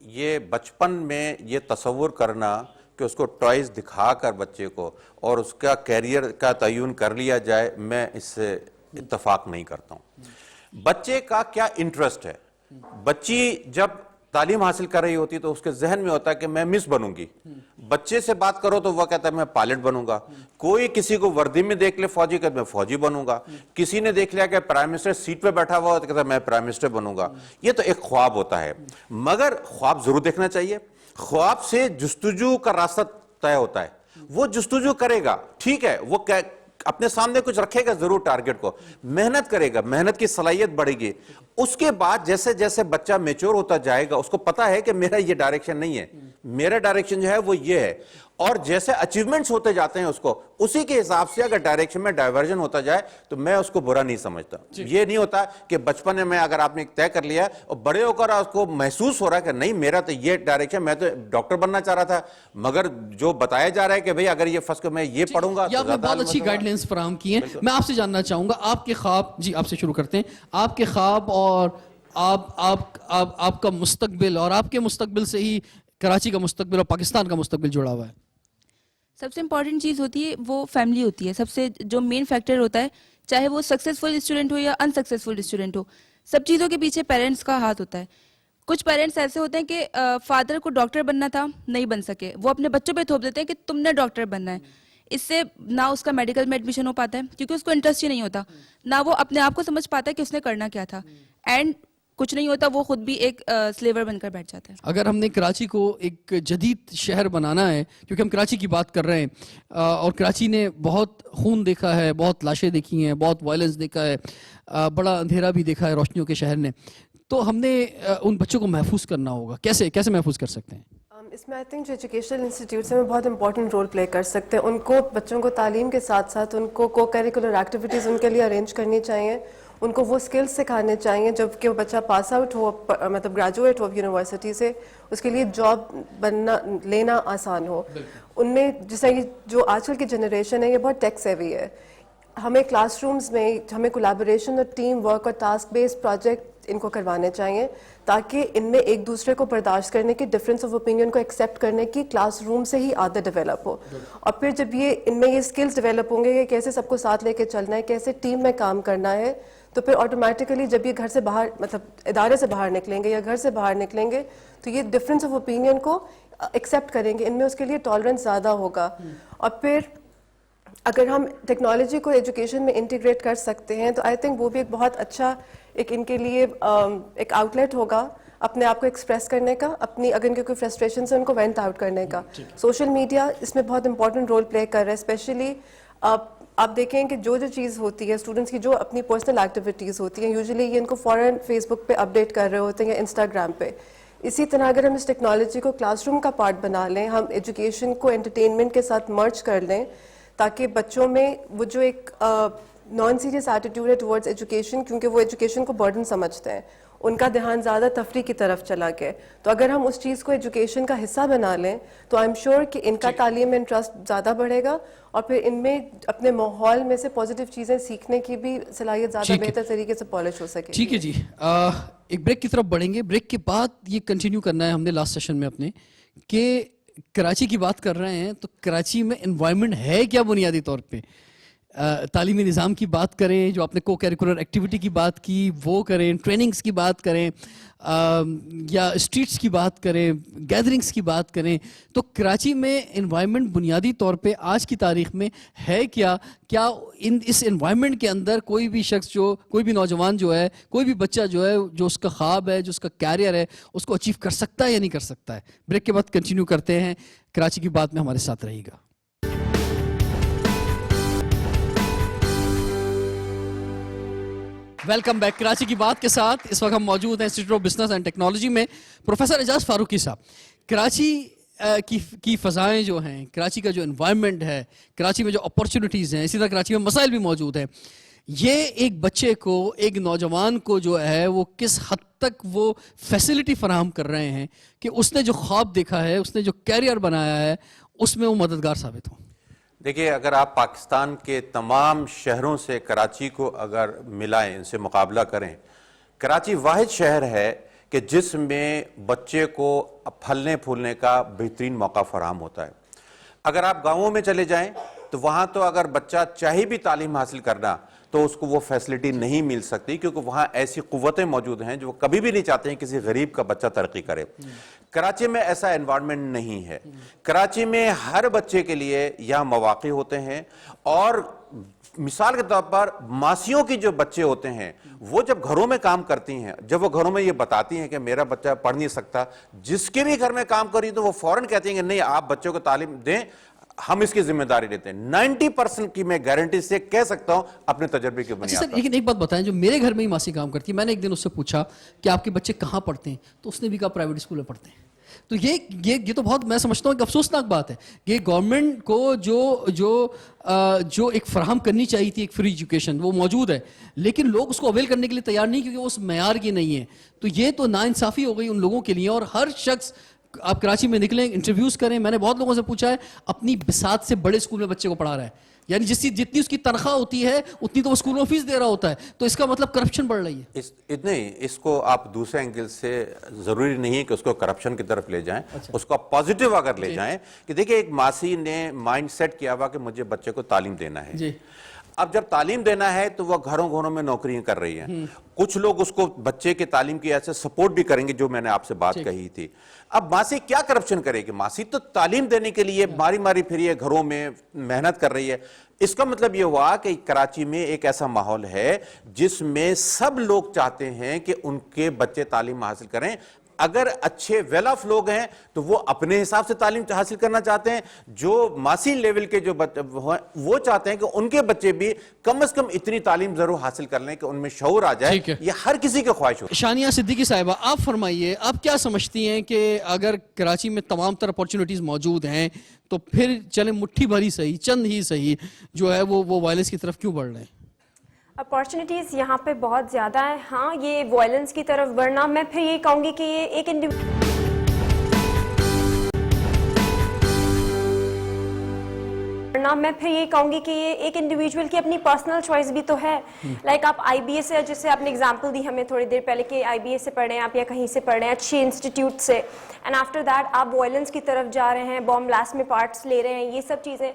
یہ بچپن میں یہ تصور کرنا کہ اس کو ٹوائز دکھا کر بچے کو اور اس کا کیریئر کا تعین کر لیا جائے، میں اس سے اتفاق نہیں کرتا ہوں۔ بچے کا کیا انٹرسٹ ہے؟ بچی جب تعلیم حاصل کر رہی ہوتی تو اس کے ذہن میں ہوتا ہے کہ میں مس بنوں گی۔ بچے سے بات کرو تو وہ کہتا ہے میں پائلٹ بنوں گا۔ کوئی کسی کو وردی میں دیکھ لے فوجی کہتا ہے میں فوجی بنوں گا۔ کسی نے دیکھ لیا کہ پرائم منسٹر سیٹ پہ بیٹھا ہوا تو کہتا ہے میں پرائم منسٹر بنوں گا۔ یہ تو ایک خواب ہوتا ہے، مگر خواب ضرور دیکھنا چاہیے۔ خواب سے جستجو کا راستہ طے ہوتا ہے، وہ جستجو کرے گا، ٹھیک ہے، وہ اپنے سامنے کچھ رکھے گا ضرور ٹارگٹ کو، محنت کرے گا، محنت کی صلاحیت بڑھے گی۔ اس کے بعد جیسے جیسے بچہ میچور ہوتا جائے گا، اس کو پتا ہے کہ میرا یہ ڈائریکشن نہیں ہے، میرا ڈائریکشن جو ہے وہ یہ ہے، اور جیسے اچیومنٹس ہوتے جاتے ہیں اس کو اسی کے حساب سے اگر ڈائریکشن میں ڈائیورژن ہوتا جائے تو میں اس کو برا نہیں سمجھتا۔ یہ نہیں ہوتا کہ بچپن میں اگر آپ نے طے کر لیا اور بڑے ہو کر اس کو محسوس ہو رہا ہے کہ نہیں میرا تو یہ ڈائریکشن، میں تو ڈاکٹر بننا چاہ رہا تھا، مگر جو بتایا جا رہا ہے کہ بھئی اگر یہ فرض میں یہ پڑھوں گا، یہ آپ نے بہت اچھی گائیڈ لائنس فراہم کی ہیں۔ میں آپ سے جاننا چاہوں گا آپ کے خواب، جی آپ سے شروع کرتے ہیں، آپ کے خواب اور آپ کا مستقبل اور آپ کے مستقبل سے ہی کراچی کا مستقبل اور پاکستان کا مستقبل جڑا ہوا ہے۔ سب سے امپورٹنٹ چیز ہوتی ہے وہ فیملی ہوتی ہے، سب سے جو مین فیکٹر ہوتا ہے، چاہے وہ سکسیزفل اسٹوڈنٹ ہو یا انسکسیزفل اسٹوڈنٹ ہو، سب چیزوں کے پیچھے پیرنٹس کا ہاتھ ہوتا ہے۔ کچھ پیرنٹس ایسے ہوتے ہیں کہ فادر کو ڈاکٹر بننا تھا، نہیں بن سکے، وہ اپنے بچوں پہ تھوپ دیتے ہیں کہ تم نے ڈاکٹر بننا ہے۔ اس سے نہ اس کا میڈیکل میں ایڈمیشن ہو پاتا ہے کیونکہ اس کو انٹرسٹ ہی نہیں ہوتا، نہ وہ اپنے آپ کو سمجھ پاتا ہے کہ اس نے کرنا کیا تھا، اینڈ کچھ نہیں ہوتا، وہ خود بھی ایک سلیور بن کر بیٹھ جاتا ہے۔ اگر ہم نے کراچی کو ایک جدید شہر بنانا ہے، کیونکہ ہم کراچی کی بات کر رہے ہیں اور کراچی نے بہت خون دیکھا ہے، بہت لاشیں دیکھی ہیں، بہت وائلنس دیکھا ہے، بڑا اندھیرا بھی دیکھا ہے روشنیوں کے شہر نے، تو ہم نے ان بچوں کو محفوظ کرنا ہوگا۔ کیسے محفوظ کر سکتے ہیں؟ اس میں آئی تھنک جو ایجوکیشنل انسٹیٹیوٹس ہیں وہ بہت امپورٹنٹ رول پلے کر سکتے ہیں۔ ان کو بچوں کو تعلیم کے ساتھ ساتھ ان کو کو کریکولر ایکٹیویٹیز ان کے لیے ارینج کرنی چاہیے، ان کو وہ اسکلز سکھانے چاہیے جب کہ وہ بچہ پاس آؤٹ ہو، مطلب گریجویٹ ہو یونیورسٹی سے، اس کے لیے جاب لینا آسان ہو۔ ان میں جیسے جو آج کل کی جنریشن ہے یہ بہت ٹیک سیوی ہے، ہمیں کلاس رومز میں ہمیں کولیبوریشن اور ٹیم ورک اور ٹاسک بیسڈ پروجیکٹ ان کو کروانے چاہیے تاکہ ان میں ایک دوسرے کو برداشت کرنے کی، ڈفرینس آف اوپینین کو ایکسیپٹ کرنے کی کلاس روم سے ہی عادت ڈیولپ ہو۔ اور پھر جب ان میں یہ اسکلز ڈیولپ ہوں گے کہ کیسے سب کو ساتھ لے کے چلنا ہے، کیسے ٹیم میں کام کرنا ہے، تو پھر آٹومیٹیکلی جب یہ گھر سے باہر مطلب ادارے سے باہر نکلیں گے یا گھر سے باہر نکلیں گے تو یہ ڈفرینس آف اوپینین کو ایکسیپٹ کریں گے، ان میں اس کے لیے ٹالرنس زیادہ ہوگا۔ اور پھر اگر ہم ٹیکنالوجی کو ایجوکیشن میں انٹیگریٹ کر سکتے ہیں تو آئی تھنک وہ بھی ایک بہت اچھا ایک ان کے لیے ایک آؤٹ لیٹ ہوگا اپنے آپ کو ایکسپریس کرنے کا، اپنی اگر ان کی کوئی فرسٹریشن سے ان کو وینٹ آؤٹ کرنے کا۔ سوشل میڈیا اس میں بہت امپورٹنٹ رول پلے کر رہا ہے، اسپیشلی آپ دیکھیں کہ جو چیز ہوتی ہے اسٹوڈنٹس کی، جو اپنی پرسنل ایکٹیویٹیز ہوتی ہیں یوزلی یہ ان کو فوراً فیس بک پہ اپڈیٹ کر رہے ہوتے ہیں یا انسٹاگرام پہ۔ اسی طرح اگر ہم اس ٹیکنالوجی کو کلاس روم کا پارٹ بنا لیں، ہم ایجوکیشن کو انٹرٹینمنٹ کے ساتھ مرج کر لیں تاکہ بچوں میں وہ جو ایک نان سیریس ایٹیٹیوڈ ہے ٹورڈز ایجوکیشن، کیونکہ وہ ایجوکیشن کو برڈن سمجھتے ہیں، ان کا دھیان زیادہ تفریح کی طرف چلا گیا، تو اگر ہم اس چیز کو ایجوکیشن کا حصہ بنا لیں تو آئی ایم شیور کہ ان کا تعلیم میں انٹرسٹ زیادہ بڑھے گا اور پھر ان میں اپنے ماحول میں سے پازیٹیو چیزیں سیکھنے کی بھی صلاحیت زیادہ بہتر طریقے سے پالش ہو سکے۔ ٹھیک ہے جی، ایک بریک کی طرف بڑھیں گے، بریک کے بعد یہ کنٹینیو کرنا ہے ہم نے لاسٹ سیشن میں اپنے کہ کراچی کی بات کر رہے ہیں تو کراچی میں انوائرمنٹ ہے کیا بنیادی طور پہ، تعلیمی نظام کی بات کریں، جو آپ نے کو کریکولر ایکٹیویٹی کی بات کی وہ کریں، ٹریننگز کی بات کریں یا اسٹریٹس کی بات کریں، گیدرنگز کی بات کریں، تو کراچی میں انوائرمنٹ بنیادی طور پہ آج کی تاریخ میں ہے کیا اس انوائرمنٹ کے اندر کوئی بھی شخص جو کوئی بھی نوجوان جو ہے، کوئی بھی بچہ جو ہے، جو اس کا خواب ہے، جو اس کا کیریئر ہے، اس کو اچیو کر سکتا ہے یا نہیں کر سکتا ہے؟ بریک کے بعد کنٹینیو کرتے ہیں، کراچی کی بات میں ہمارے ساتھ رہے گا۔ ویلکم بیک، کراچی کی بات کے ساتھ اس وقت ہم موجود ہیں institute of business and technology میں پروفیسر اعجاز فاروقی صاحب۔ کراچی کی فضائیں جو ہیں، کراچی کا جو انوائرمنٹ ہے، کراچی میں جو اپرچونیٹیز ہیں، اسی طرح کراچی میں مسائل بھی موجود ہیں، یہ ایک بچے کو، ایک نوجوان کو جو ہے وہ کس حد تک وہ فیسلٹی فراہم کر رہے ہیں کہ اس نے جو خواب دیکھا ہے، اس نے جو کیریئر بنایا ہے، اس میں وہ مددگار ثابت ہوں؟ دیکھیے، اگر آپ پاکستان کے تمام شہروں سے کراچی کو اگر ملائیں، ان سے مقابلہ کریں، کراچی واحد شہر ہے کہ جس میں بچے کو پھلنے پھولنے کا بہترین موقع فراہم ہوتا ہے. اگر آپ گاؤں میں چلے جائیں تو وہاں تو اگر بچہ چاہے بھی تعلیم حاصل کرنا تو اس کو وہ فیسلٹی نہیں مل سکتی, کیونکہ وہاں ایسی قوتیں موجود ہیں جو وہ کبھی بھی نہیں چاہتے ہیں کسی غریب کا بچہ ترقی کرے. کراچی میں ایسا انوائرمنٹ نہیں ہے. کراچی میں ہر بچے کے لیے یہاں مواقع ہوتے ہیں, اور مثال کے طور پر ماسیوں کی جو بچے ہوتے ہیں وہ جب گھروں میں کام کرتی ہیں, جب وہ گھروں میں یہ بتاتی ہیں کہ میرا بچہ پڑھ نہیں سکتا, جس کے بھی گھر میں کام کر رہی تو وہ فوراً کہتی ہیں کہ نہیں آپ بچوں کو تعلیم دیں, ہم اس کی ذمہ داری لیتے ہیں. 90% کی میں گارنٹی سے کہہ سکتا ہوں اپنے تجربے کی بنیاد پر. لیکن ایک بات بتائیں, جو میرے گھر میں ہی ماسی کام کرتی ہے, میں نے ایک دن اس سے پوچھا کہ آپ کے بچے کہاں پڑھتے ہیں, تو اس نے بھی کہا پرائیویٹ اسکول میں پڑھتے ہیں. تو یہ تو بہت میں سمجھتا ہوں ایک افسوسناک بات ہے. یہ گورنمنٹ کو جو ایک فراہم کرنی چاہیے تھی ایک فری ایجوکیشن, وہ موجود ہے, لیکن لوگ اس کو اویل کرنے کے لیے تیار نہیں, کیونکہ وہ اس معیار کی نہیں ہے. تو یہ تو ناانصافی ہو گئی ان لوگوں کے لیے. اور ہر شخص, آپ کراچی میں نکلیں, انٹرویوز کریں, میں نے بہت لوگوں سے پوچھا ہے, اپنی بساط سے بڑے اسکول میں بچے کو پڑھا رہا ہے, یعنی جتنی اس کی تنخواہ ہوتی ہے اتنی تو وہ اسکول میں فیس دے رہا ہوتا ہے. تو اس کا مطلب کرپشن بڑھ رہی ہے. نہیں, اس کو آپ دوسرے اینگل سے ضروری نہیں ہے کہ اس کو کرپشن کی طرف لے جائیں, اس کو پازیٹیو اگر لے جائیں کہ دیکھیں ایک ماسی نے مائنڈ سیٹ کیا ہوا کہ مجھے بچے کو تعلیم دینا ہے. اب جب تعلیم دینا ہے تو وہ گھروں گھروں میں نوکریاں کر رہی ہیں. کچھ لوگ اس کو بچے کے تعلیم کی ایسے سپورٹ بھی کریں گے, جو میں نے آپ سے بات کہی تھی. اب ماسی کیا کرپشن کرے گی؟ ماسی تو تعلیم دینے کے لیے ماری پھری ہے, گھروں میں محنت کر رہی ہے. اس کا مطلب یہ ہوا کہ کراچی میں ایک ایسا ماحول ہے جس میں سب لوگ چاہتے ہیں کہ ان کے بچے تعلیم حاصل کریں. اگر اچھے ویل آف لوگ ہیں تو وہ اپنے حساب سے تعلیم حاصل کرنا چاہتے ہیں, جو ماسی لیول کے جو وہ چاہتے ہیں کہ ان کے بچے بھی کم از کم اتنی تعلیم ضرور حاصل کر لیں کہ ان میں شعور آ جائے. یہ ہر کسی کی خواہش ہو. شانیہ صدیقی صاحبہ, آپ فرمائیے, آپ کیا سمجھتی ہیں کہ اگر کراچی میں تمام تر اپارچونیٹیز موجود ہیں تو پھر چلیں مٹھی بھری صحیح, چند ہی صحیح, جو ہے وہ وائلنس کی طرف کیوں بڑھ رہے ہیں؟ اپارچونیٹیز یہاں پہ بہت زیادہ ہیں. ہاں, یہ وائلنس کی طرف بڑھنا, میں پھر یہ کہوں گی کہ یہ ایک انڈیویجول کی اپنی پرسنل چوائس بھی تو ہے. لائک آپ آئی بی ایس سے, جسے آپ نے اگزامپل دی ہمیں تھوڑی دیر پہلے کہ آئی بی ایس سے پڑھ رہے ہیں آپ یا کہیں سے پڑھ رہے ہیں اچھے انسٹیٹیوٹ سے, اینڈ آفٹر دیٹ آپ وائلنس کی طرف جا رہے ہیں, بوم بلاسٹ میں پارٹس لے رہے ہیں, یہ سب چیزیں.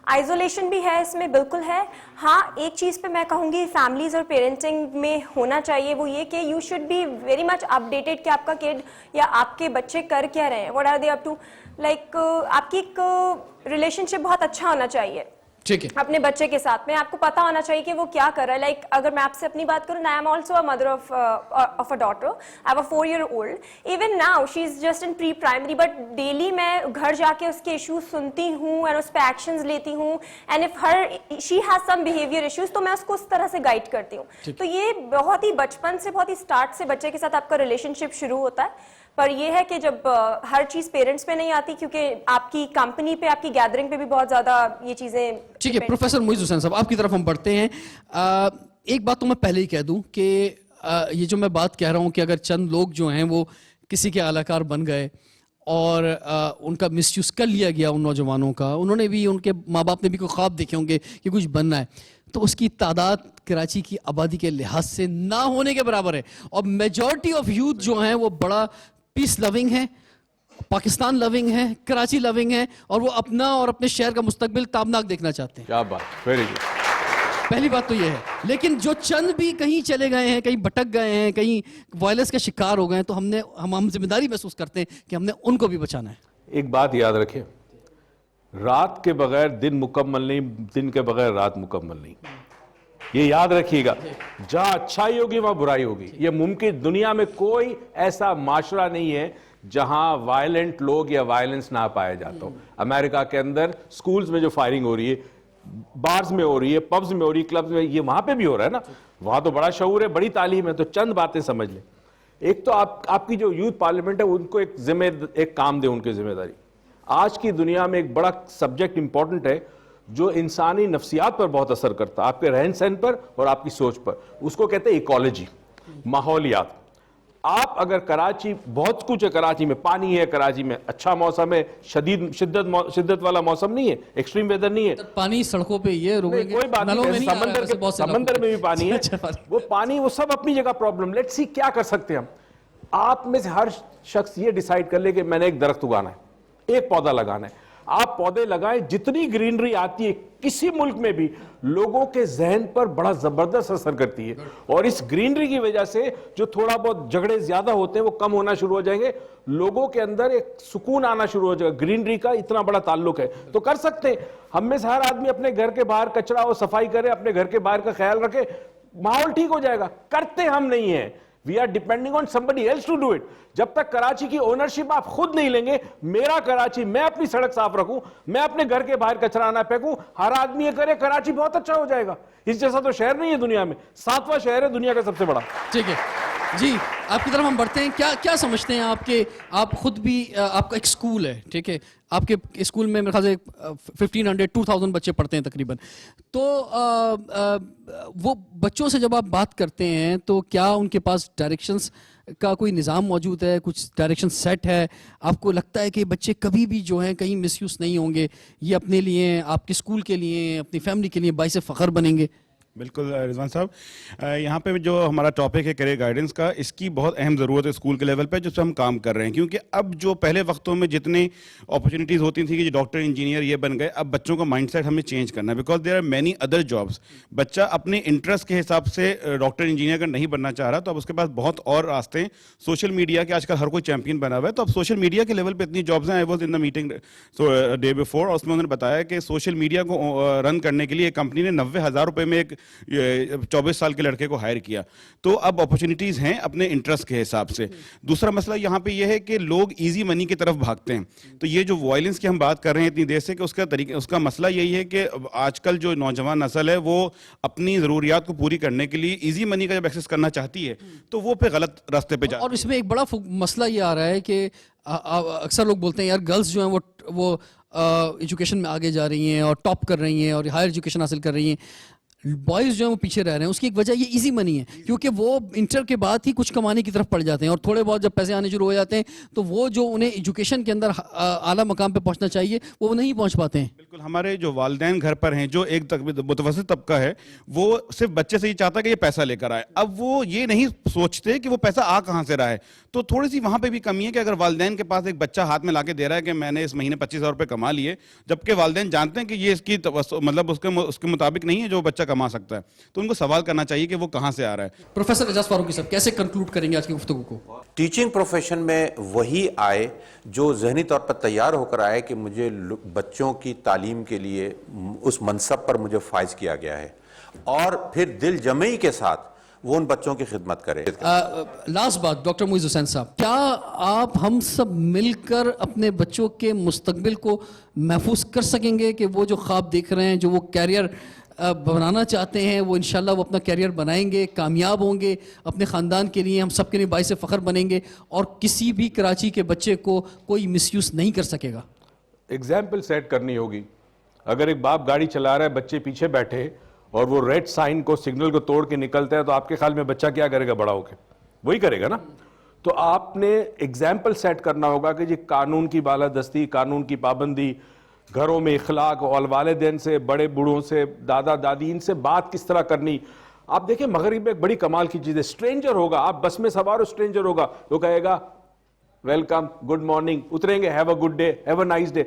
آئزولیشن بھی ہے اس میں, بالکل ہے. ہاں, ایک چیز پہ میں کہوں گی فیملیز اور پیرنٹنگ میں ہونا چاہیے, وہ یہ کہ you should be very much updated کہ آپ کا کڈ یا آپ کے بچے کر کیا رہے ہیں, what are they up to. Like آپ کی ایک ریلیشن شپ بہت اچھا ہونا چاہیے اپنے بچے کے ساتھ میں, آپ کو پتا ہونا چاہیے کہ وہ کیا کر رہا ہے. لائک اگر میں آپ سے اپنی بات کروں, I am also a mother of a daughter, I have a 4-year-old. Even now she is just in pre primary, but daily میں گھر جا کے اس کے ایشوز سنتی ہوں اینڈ اس پہ ایکشنز لیتی ہوں, and if she has some behaviour issues تو میں اس کو اس طرح سے گائڈ کرتی ہوں. تو یہ بہت ہی بچپن سے, بہت ہی اسٹارٹ سے بچے کے ساتھ آپ کا ریلیشن شپ شروع ہوتا ہے. پر یہ ہے کہ جب ہر چیز پیرنٹس پہ نہیں آتی, کیونکہ آپ کی کمپنی پہ, آپ کی گیدرنگ پہ بھی بہت زیادہ یہ چیزیں. ٹھیک ہے, پروفیسر معیز حسین صاحب, آپ کی طرف ہم بڑھتے ہیں. ایک بات تو میں پہلے ہی کہہ دوں کہ یہ جو میں بات کہہ رہا ہوں کہ اگر چند لوگ جو ہیں وہ کسی کے اعلی کار بن گئے اور ان کا مس یوز کر لیا گیا ان نوجوانوں کا, انہوں نے بھی, ان کے ماں باپ نے بھی کوئی خواب دیکھے ہوں گے کہ کچھ بننا ہے, تو اس کی تعداد کراچی کی آبادی کے لحاظ سے نہ ہونے کے برابر ہے. اور میجورٹی آف یوتھ جو ہیں وہ بڑا پیس لونگ ہے, پاکستان لونگ ہے, کراچی لونگ ہے, اور وہ اپنا اور اپنے شہر کا مستقبل تابناک دیکھنا چاہتے ہیں. کیا بات, ویری گڈ. پہلی بات تو یہ ہے. لیکن جو چند بھی کہیں چلے گئے ہیں, کہیں بھٹک گئے ہیں, کہیں وائلنس کا شکار ہو گئے ہیں, تو ہم ذمہ داری محسوس کرتے ہیں کہ ہم نے ان کو بھی بچانا ہے. ایک بات یاد رکھیں, رات کے بغیر دن مکمل نہیں, دن کے بغیر رات مکمل نہیں. یہ یاد رکھیے گا, جہاں اچھائی ہوگی وہاں برائی ہوگی. یہ ممکن, دنیا میں کوئی ایسا معاشرہ نہیں ہے جہاں وائلنٹ لوگ یا وائلنس نہ پایا جاتا ہو. امریکہ کے اندر سکولز میں جو فائرنگ ہو رہی ہے, بارز میں ہو رہی ہے, پبز میں ہو رہی ہے, کلبز میں, یہ وہاں پہ بھی ہو رہا ہے نا. وہاں تو بڑا شعور ہے, بڑی تعلیم ہے. تو چند باتیں سمجھ لیں. ایک تو آپ کی جو یوتھ پارلیمنٹ ہے, ان کو ایک کام دیں, ان کی ذمہ داری. آج کی دنیا میں ایک بڑا سبجیکٹ امپورٹنٹ ہے جو انسانی نفسیات پر بہت اثر کرتا ہے, آپ کے رہن سہن پر اور آپ کی سوچ پر. اس کو کہتے ہیں ایکالوجی, ماحولیات. آپ اگر کراچی, بہت کچھ ہے کراچی میں, پانی ہے کراچی میں, اچھا موسم ہے, شدت والا موسم نہیں ہے, ایکسٹریم ویدر نہیں ہے. پانی سڑکوں پہ یہ کوئی بات نہیں, سمندر میں بھی پانی ہے, وہ پانی, وہ سب اپنی جگہ پرابلم. لیٹس سی کیا کر سکتے ہیں ہم. آپ میں سے ہر شخص یہ ڈیسائیڈ کر لے کہ میں نے ایک درخت اگانا ہے, ایک پودا لگانا ہے. آپ پودے لگائیں, جتنی گرینری آتی ہے کسی ملک میں بھی لوگوں کے ذہن پر بڑا زبردست اثر کرتی ہے, اور اس گرینری کی وجہ سے جو تھوڑا بہت جھگڑے زیادہ ہوتے ہیں وہ کم ہونا شروع ہو جائیں گے, لوگوں کے اندر ایک سکون آنا شروع ہو جائے گا. گرینری کا اتنا بڑا تعلق ہے, تو کر سکتے ہیں. ہم میں سے ہر آدمی اپنے گھر کے باہر کچرا اور صفائی کرے, اپنے گھر کے باہر کا خیال رکھے, ماحول ٹھیک ہو جائے گا. کرتے ہم نہیں ہیں, we are depending on somebody else to do it. جب تک کراچی کی اونرشپ آپ خود نہیں لیں گے, میرا کراچی, میں اپنی سڑک صاف رکھوں, میں اپنے گھر کے باہر کچرا نہ پھینکوں, ہر آدمی یہ کرے, کراچی بہت اچھا ہو جائے گا. اس جیسا تو شہر نہیں ہے دنیا میں, 7واں شہر ہے دنیا کا سب سے بڑا. ٹھیک ہے جی, آپ کی طرف ہم بڑھتے ہیں. کیا سمجھتے ہیں آپ خود بھی, آپ کا ایک اسکول ہے, ٹھیک ہے, آپ کے اسکول میں میرے خیال سے 1500-2000 بچے پڑھتے ہیں تقریباً, تو وہ بچوں سے جب آپ بات کرتے ہیں تو کیا ان کے پاس ڈائریکشنز کا کوئی نظام موجود ہے, کچھ ڈائریکشن سیٹ ہے؟ آپ کو لگتا ہے کہ بچے کبھی بھی جو ہیں کہیں مس یوز نہیں ہوں گے, یہ اپنے لیے, آپ کے اسکول کے لیے, اپنی فیملی کے لیے باعث فخر بنیں گے؟ بالکل رضوان صاحب, یہاں پہ جو ہمارا ٹاپک ہے کیریئر گائیڈنس کا, اس کی بہت اہم ضرورت ہے اسکول کے لیول پہ جس پہ ہم کام کر رہے ہیں. کیونکہ اب جو پہلے وقتوں میں جتنے اپرچونیٹیز ہوتی تھیں کہ ڈاکٹر انجینئر یہ بن گئے, اب بچوں کا مائنڈ سیٹ ہمیں چینج کرنا ہے, because there are many other jobs. بچہ اپنے انٹرسٹ کے حساب سے ڈاکٹر انجینئر اگر نہیں بننا چاہ رہا تو اب اس کے پاس بہت اور راستے ہیں. سوشل میڈیا کے آج کل ہر کوئی چیمپئن بنا ہوا ہے, تو اب سوشل میڈیا کے لیول پہ اتنی جابس ہیں. I was in the meeting day before, اور اس میں انہوں نے بتایا کہ سوشل میڈیا کو رن کرنے کے لیے ایک کمپنی نے 90,000 روپے میں ایک 24 سال کے لڑکے کو ہائر کیا. تو اب اپرچونیٹیز ہیں اپنے انٹرسٹ کے حساب سے. دوسرا مسئلہ یہاں پہ یہ ہے کہ لوگ ایزی منی کی طرف بھاگتے ہیں. تو یہ جو وائلنس کی ہم بات کر رہے ہیں اتنی دیر سے, کہ اس کا مسئلہ یہی ہے کہ آج کل جو نوجوان نسل ہے وہ اپنی ضروریات کو پوری کرنے کے لیے ایزی منی کا جب ایکسیس کرنا چاہتی ہے تو وہ پہ غلط راستے پہ جاتی ہے. اور اس میں ایک بڑا مسئلہ یہ آ رہا ہے کہ اکثر لوگ بولتے ہیں یار گرلز جو ہیں وہ ایجوکیشن میں آگے جا رہی ہیں اور ٹاپ کر رہی ہیں اور ہائر ایجوکیشن حاصل کر رہی ہیں, بوائز جو ہیں وہ پیچھے رہ رہے ہیں. اس کی ایک وجہ یہ ایزی منی ہے, کیونکہ وہ انٹر کے بعد ہی کچھ کمانے کی طرف پڑ جاتے ہیں, اور تھوڑے بہت جب پیسے آنے شروع ہو جاتے ہیں تو وہ جو انہیں ایجوکیشن کے اندر اعلیٰ مقام پہ پہنچنا چاہیے وہ نہیں پہنچ پاتے ہیں. بالکل, ہمارے جو والدین گھر پر ہیں, جو ایک متوسط طبقہ ہے, وہ صرف بچے سے یہ چاہتا ہے کہ یہ پیسہ لے کر آئے. اب وہ یہ نہیں سوچتے کہ وہ پیسہ آ کہاں سے رہا ہے. تو تھوڑی سی وہاں پہ بھی کمی ہے کہ اگر والدین کے پاس ایک بچہ ہاتھ میں لا کے دے رہا ہے کہ میں نے اس مہینے 25,000 روپے کما لیے, جبکہ والدین جانتے ہیں کہ یہ اس کی مطلب اس کے مطابق نہیں ہے جو بچہ کما سکتا ہے, تو ان کو سوال کرنا چاہیے کہ وہ کہاں سے آ رہا ہے. پروفیسر اعجاز فاروقی صاحب, کیسے کنکلوڈ کریں گے آج کی گفتگو کو؟ ٹیچنگ پروفیشن میں وہی آئے جو ذہنی طور پر تیار ہو کر آئے کہ مجھے بچوں کی تعلیم کے لیے اس منصب پر مجھے فائز کیا گیا ہے, اور پھر دل جمعی کے ساتھ وہ ان بچوں کی خدمت کرے. لاسٹ بات ڈاکٹر معیز حسین صاحب, کیا آپ ہم سب مل کر اپنے بچوں کے مستقبل کو محفوظ کر سکیں گے کہ وہ جو خواب دیکھ رہے ہیں, جو وہ کیریئر بنانا چاہتے ہیں, وہ انشاءاللہ وہ اپنا کیریئر بنائیں گے, کامیاب ہوں گے, اپنے خاندان کے لیے, ہم سب کے لیے باعث فخر بنیں گے, اور کسی بھی کراچی کے بچے کو کوئی مس یوز نہیں کر سکے گا؟ ایگزامپل سیٹ کرنی ہوگی. اگر ایک باپ گاڑی چلا رہا ہے, بچے پیچھے بیٹھے اور وہ ریڈ سائن کو, سگنل کو توڑ کے نکلتا ہے, تو آپ کے خیال میں بچہ کیا کرے گا بڑا ہو کے؟ وہی کرے گا نا. تو آپ نے ایگزامپل سیٹ کرنا ہوگا کہ جی قانون کی بالادستی, قانون کی پابندی, گھروں میں اخلاق, اور والدین سے, بڑے بوڑھوں سے, دادا دادی, ان سے بات کس طرح کرنی. آپ دیکھیں مغرب میں ایک بڑی کمال کی چیز ہے, اسٹرینجر ہوگا, آپ بس میں سوار ہو, اسٹرینجر ہوگا, وہ کہے گا ویلکم, گڈ مارننگ, اتریں گے have a good day, have a nice day.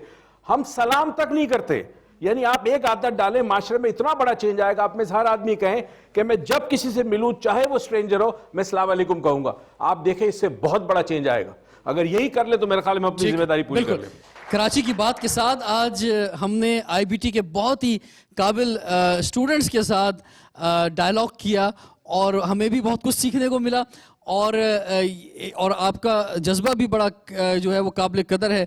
ہم سلام تک نہیں کرتے. یعنی آپ ایک عادت ڈالیں, معاشرے میں اتنا بڑا چینج آئے گا. آپ میں سے ہر آدمی کہیں کہ میں جب کسی سے ملوں, چاہے وہ اسٹرینجر ہو, میں السلام علیکم کہوں گا. آپ دیکھیں اس سے بہت بڑا چینج آئے گا. اگر یہی کر لے تو میرے خیال میں اپنی ذمہ داری پوری کر لیں. کراچی کی بات کے ساتھ آج ہم نے آئی بی ٹی کے بہت ہی قابل اسٹوڈنٹس کے ساتھ ڈائلاگ کیا, اور ہمیں بھی بہت کچھ سیکھنے کو ملا, اور آپ کا جذبہ بھی بڑا جو ہے وہ قابل قدر ہے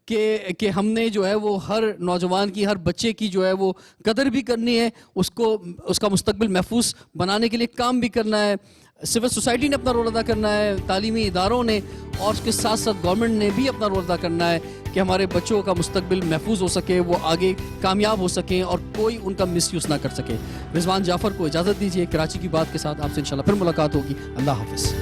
کہ ہم نے جو ہے وہ ہر نوجوان کی, ہر بچے کی جو ہے وہ قدر بھی کرنی ہے, اس کا مستقبل محفوظ بنانے کے لیے کام بھی کرنا ہے. سول سوسائٹی نے اپنا رول ادا کرنا ہے, تعلیمی اداروں نے, اور اس کے ساتھ ساتھ گورنمنٹ نے بھی اپنا رول ادا کرنا ہے کہ ہمارے بچوں کا مستقبل محفوظ ہو سکے, وہ آگے کامیاب ہو سکیں اور کوئی ان کا مس یوز نہ کر سکے. رضوان جعفر کو اجازت دیجیے. کراچی کی بات کے ساتھ آپ سے انشاءاللہ پھر ملاقات ہوگی. اللہ حافظ.